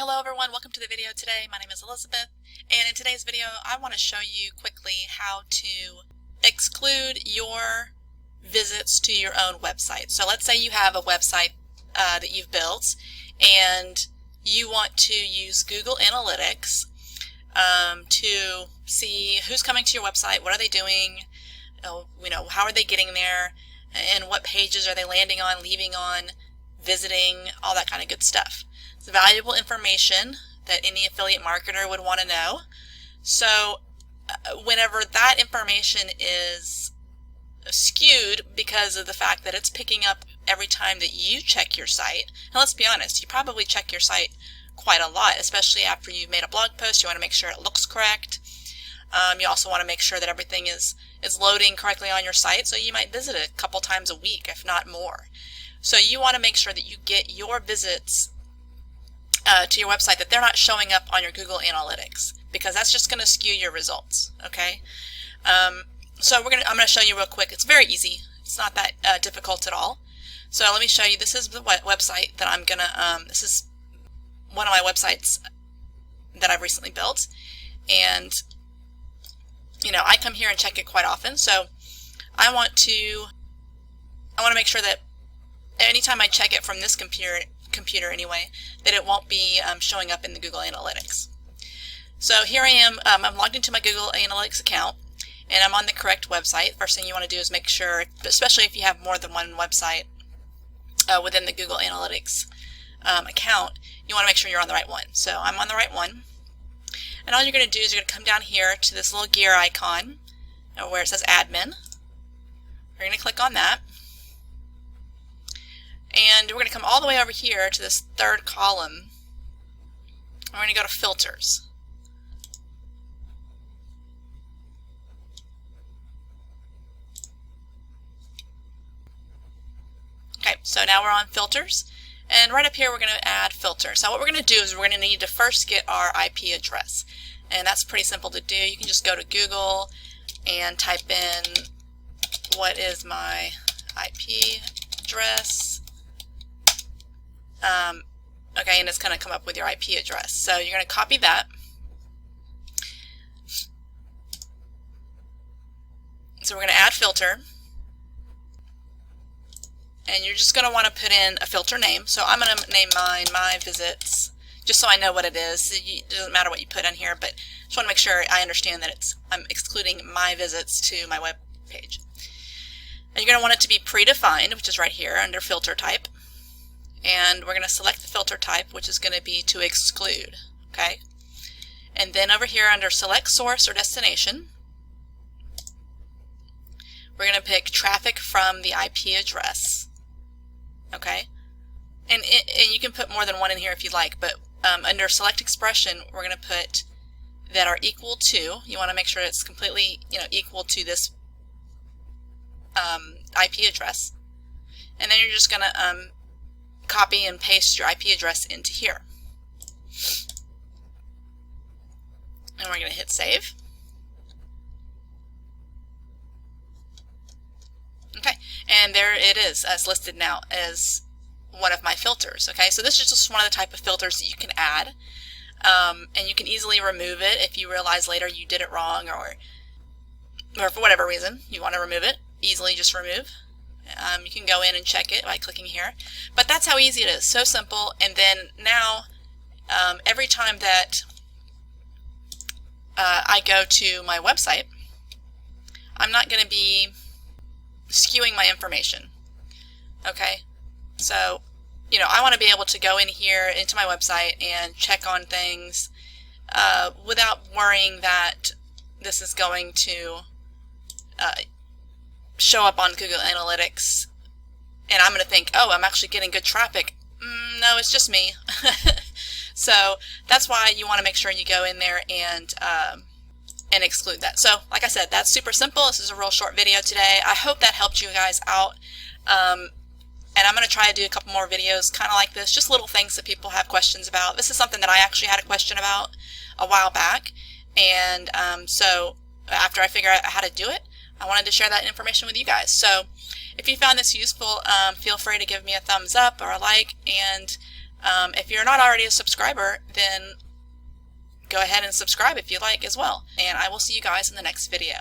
Hello everyone, welcome to the video today. My name is Elizabeth, and in today's video I want to show you quickly how to exclude your visits to your own website. So let's say you have a website that you've built and you want to use Google Analytics to see who's coming to your website, what are they doing, how are they getting there, and what pages are they landing on, leaving on, visiting, all that kind of good stuff. It's valuable information that any affiliate marketer would want to know. So whenever that information is skewed because of the fact that it's picking up every time that you check your site, and let's be honest, you probably check your site quite a lot, especially after you've made a blog post. You want to make sure it looks correct. You also want to make sure that everything is loading correctly on your site, so you might visit it a couple times a week, if not more. So you want to make sure that you get your visits to your website, that they're not showing up on your Google Analytics, because that's just going to skew your results. Okay, so I'm going to show you real quick. It's very easy. It's not that difficult at all. So let me show you. This is the website that I'm gonna. This is one of my websites that I've recently built, and I come here and check it quite often. So I want to make sure that anytime I check it from this computer anyway, that it won't be showing up in the Google Analytics. So here I am, I'm logged into my Google Analytics account, and I'm on the correct website. First thing you want to do is make sure, especially if you have more than one website within the Google Analytics account, you want to make sure you're on the right one. So I'm on the right one, and all you're going to do is you're going to come down here to this little gear icon where it says admin. You're going to click on that. And we're going to come all the way over here to this third column. We're going to go to filters. Okay, so now we're on filters. And right up here we're going to add filters. So what we're going to do is we're going to need to first get our IP address. And that's pretty simple to do. You can just go to Google and type in, what is my IP address? Okay, and it's going to come up with your IP address. So you're going to copy that. So we're going to add filter. And you're just going to want to put in a filter name. So I'm going to name mine My Visits, just so I know what it is. It doesn't matter what you put in here, but just want to make sure I understand that I'm excluding my visits to my web page. And you're going to want it to be predefined, which is right here under filter type. And we're going to select the filter type, which is going to be to exclude. Okay, and then over here under select source or destination, we're going to pick traffic from the IP address. Okay, and you can put more than one in here if you'd like, but under select expression, we're going to put that are equal to. You want to make sure it's completely equal to this IP address, and then you're just going to copy and paste your IP address into here. And we're going to hit save. Okay, and there it is, as listed now as one of my filters. Okay, so this is just one of the type of filters that you can add, and you can easily remove it if you realize later you did it wrong, or for whatever reason you want to remove it. Easily just remove. You can go in and check it by clicking here, but that's how easy it is. So simple. And then now every time that I go to my website, I'm not going to be skewing my information. Okay, so I want to be able to go in here into my website and check on things without worrying that this is going to show up on Google Analytics and I'm going to think, oh, I'm actually getting good traffic. No, it's just me. So that's why you want to make sure you go in there and exclude that. So like I said, that's super simple. This is a real short video today. I hope that helped you guys out. And I'm going to try to do a couple more videos kind of like this, just little things that people have questions about. This is something that I actually had a question about a while back, and so after I figured out how to do it, I wanted to share that information with you guys. So if you found this useful, feel free to give me a thumbs up or a like, and If you're not already a subscriber, then go ahead and subscribe if you like as well. And I will see you guys in the next video.